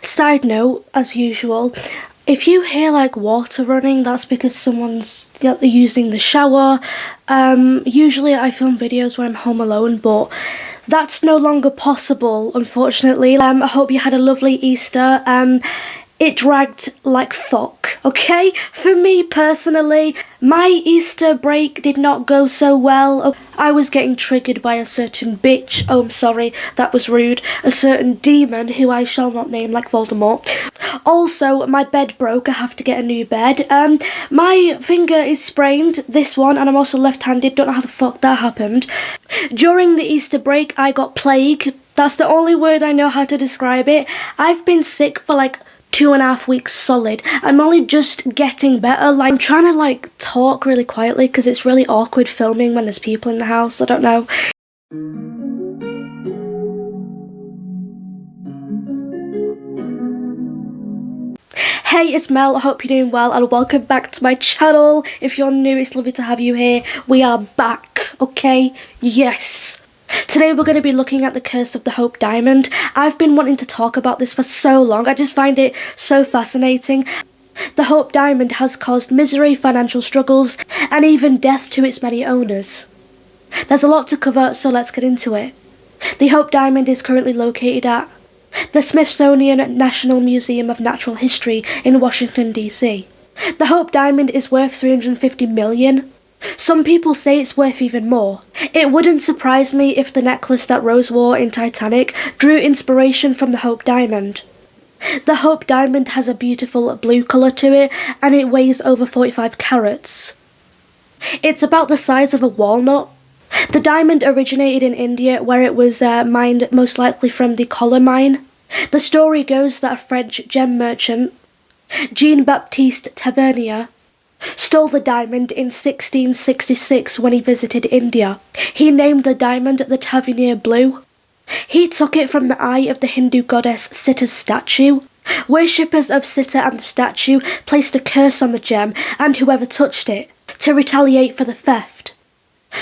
Side note, as usual, if you hear like water running, that's because someone's using the shower. Usually I film videos when I'm home alone, but that's no longer possible, unfortunately. I hope you had a lovely Easter. It dragged like fuck, okay? For me personally, my Easter break did not go so well. I was getting triggered by a certain bitch. Oh, I'm sorry, that was rude. A certain demon who I shall not name, like Voldemort. Also, my bed broke. I have to get a new bed. My finger is sprained, this one, and I'm also left-handed. Don't know how the fuck that happened. During the Easter break, I got plague. That's the only word I know how to describe it. I've been sick for like 2.5 weeks solid. I'm only just getting better. Like, I'm trying to talk really quietly because it's really awkward filming when there's people in the house. I don't know. Hey, it's Mel. I hope you're doing well and welcome back to my channel. If you're new, it's lovely to have you here. We are back, okay? Yes. Today we're going to be looking at the Curse of the Hope Diamond. I've been wanting to talk about this for so long. I just find it so fascinating. The Hope Diamond has caused misery, financial struggles, and even death to its many owners. There's a lot to cover, so let's get into it. The Hope Diamond is currently located at the Smithsonian National Museum of Natural History in Washington, D.C. The Hope Diamond is worth $350 million. Some people say it's worth even more. It wouldn't surprise me if the necklace that Rose wore in Titanic drew inspiration from the Hope Diamond. The Hope Diamond has a beautiful blue colour to it, and it weighs over 45 carats. It's about the size of a walnut. The diamond originated in India, where it was mined most likely from the Kola mine. The story goes that a French gem merchant, Jean-Baptiste Tavernier, stole the diamond in 1666 when he visited India. He named the diamond the Tavernier Blue. He took it from the eye of the Hindu goddess Sita's statue. Worshippers of Sita and the statue placed a curse on the gem and whoever touched it, to retaliate for the theft.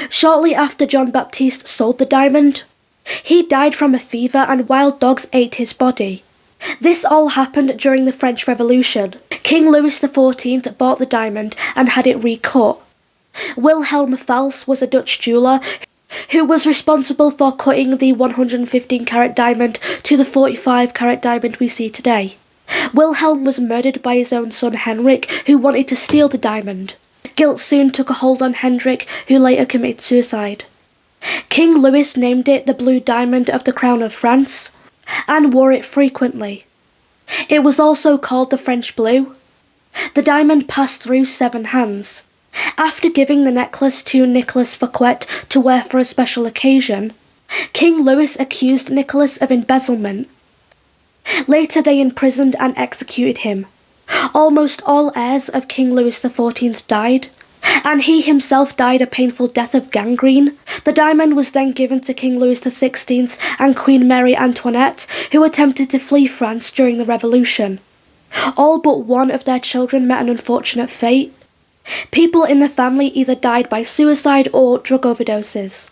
Shortly after Jean-Baptiste sold the diamond, he died from a fever and wild dogs ate his body. This all happened during the French Revolution. King Louis XIV bought the diamond and had it recut. Wilhelm Fals was a Dutch jeweller who was responsible for cutting the 115-carat diamond to the 45-carat diamond we see today. Wilhelm was murdered by his own son Henrik, who wanted to steal the diamond. Guilt soon took a hold on Henrik, who later committed suicide. King Louis named it the Blue Diamond of the Crown of France, and wore it frequently. It was also called the French Blue. The diamond passed through 7 hands. After giving the necklace to Nicolas Fouquet to wear for a special occasion, King Louis accused Nicolas of embezzlement. Later they imprisoned and executed him. Almost all heirs of King Louis XIV died, and he himself died a painful death of gangrene. The diamond was then given to King Louis XVI and Queen Marie Antoinette, who attempted to flee France during the Revolution. All but one of their children met an unfortunate fate. People in the family either died by suicide or drug overdoses.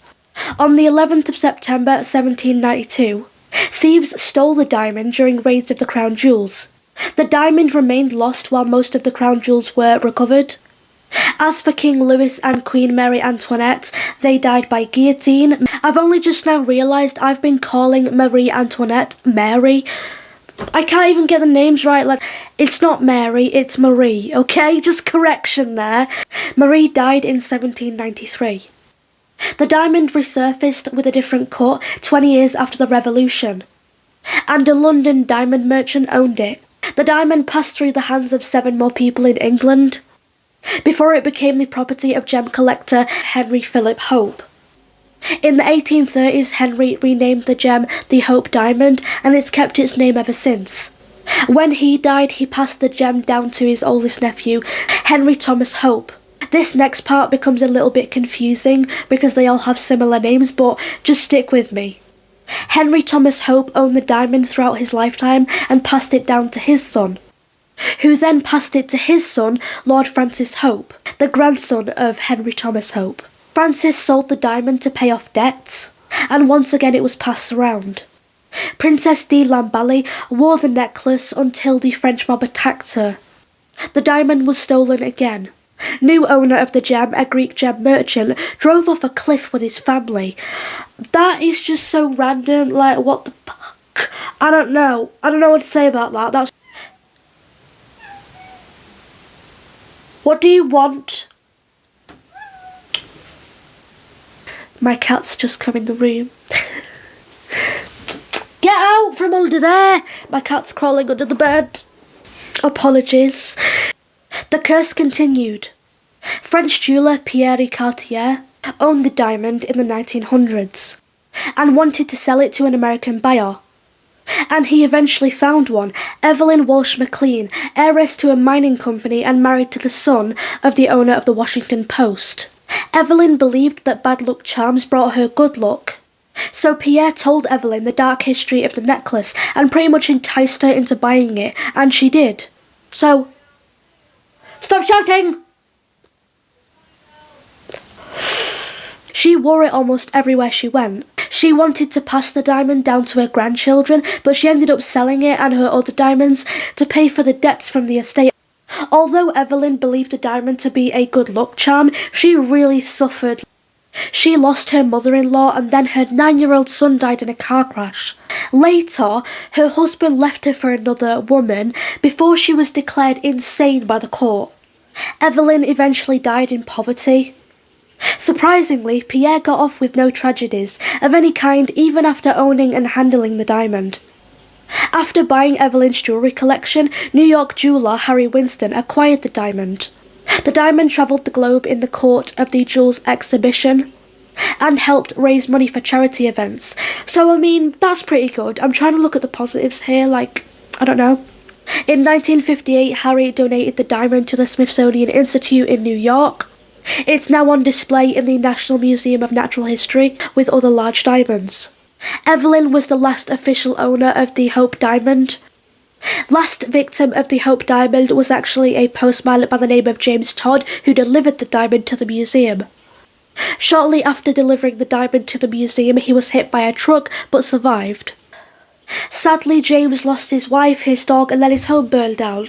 On the 11th of September 1792, thieves stole the diamond during raids of the Crown Jewels. The diamond remained lost while most of the Crown Jewels were recovered. As for King Louis and Queen Marie Antoinette, they died by guillotine. I've only just now realised I've been calling Marie Antoinette Mary. I can't even get the names right. It's not Mary, it's Marie, okay? Just correction there. Marie died in 1793. The diamond resurfaced with a different cut 20 years after the Revolution, and a London diamond merchant owned it. The diamond passed through the hands of 7 more people in England before it became the property of gem collector Henry Philip Hope. In the 1830s, Henry renamed the gem the Hope Diamond, and it's kept its name ever since. When he died, he passed the gem down to his oldest nephew, Henry Thomas Hope. This next part becomes a little bit confusing because they all have similar names, but just stick with me. Henry Thomas Hope owned the diamond throughout his lifetime and passed it down to his son, who then passed it to his son, Lord Francis Hope, the grandson of Henry Thomas Hope. Francis sold the diamond to pay off debts, and once again it was passed around. Princess de Lamballe wore the necklace until the French mob attacked her. The diamond was stolen again. New owner of the gem, a Greek gem merchant, drove off a cliff with his family. That is just so random, like, what the fuck? I don't know what to say about that. That's... What do you want? My cat's just come in the room. Get out from under there! My cat's crawling under the bed. Apologies. The curse continued. French jeweller Pierre Cartier owned the diamond in the 1900s and wanted to sell it to an American buyer. And he eventually found one, Evelyn Walsh McLean, heiress to a mining company and married to the son of the owner of the Washington Post. Evelyn believed that bad luck charms brought her good luck. So Pierre told Evelyn the dark history of the necklace and pretty much enticed her into buying it, and she did. So, stop shouting! She wore it almost everywhere she went. She wanted to pass the diamond down to her grandchildren, but she ended up selling it and her other diamonds to pay for the debts from the estate. Although Evelyn believed the diamond to be a good luck charm, she really suffered. She lost her mother-in-law and then her 9-year-old son died in a car crash. Later, her husband left her for another woman before she was declared insane by the court. Evelyn eventually died in poverty. Surprisingly, Pierre got off with no tragedies of any kind even after owning and handling the diamond. After buying Evelyn's jewellery collection, New York jeweller Harry Winston acquired the diamond. The diamond travelled the globe in the court of the Jewels exhibition and helped raise money for charity events. So, I mean, that's pretty good. I'm trying to look at the positives here, like, I don't know. In 1958, Harry donated the diamond to the Smithsonian Institute in New York. It's now on display in the National Museum of Natural History with other large diamonds. Evelyn was the last official owner of the Hope Diamond. Last victim of the Hope Diamond was actually a postman by the name of James Todd, who delivered the diamond to the museum. Shortly after delivering the diamond to the museum, he was hit by a truck but survived. Sadly, James lost his wife, his dog, and then his home burned down.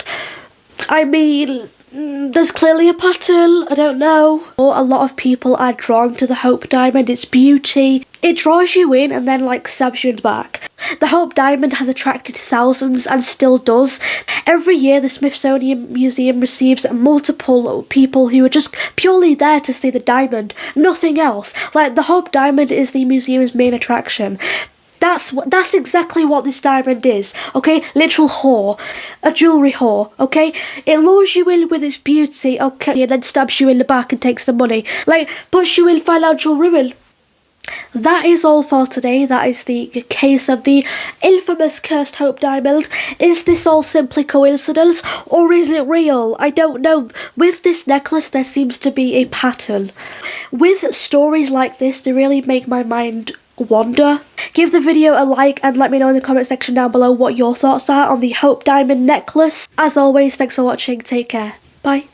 I mean, there's clearly a pattern, I don't know. A lot of people are drawn to the Hope Diamond, its beauty. It draws you in and then like stabs you in the back. The Hope Diamond has attracted thousands and still does. Every year the Smithsonian Museum receives multiple people who are just purely there to see the diamond, nothing else. Like, the Hope Diamond is the museum's main attraction. That's exactly what this diamond is, okay? Literal whore. A jewellery whore, okay? It lures you in with its beauty, okay, and then stabs you in the back and takes the money. Like, puts you in financial ruin. That is all for today. That is the case of the infamous cursed Hope Diamond. Is this all simply coincidence, or is it real? I don't know. With this necklace, there seems to be a pattern. With stories like this, they really make my mind wander. Give the video a like and let me know in the comment section down below what your thoughts are on the Hope Diamond necklace. As always, thanks for watching. Take care. Bye.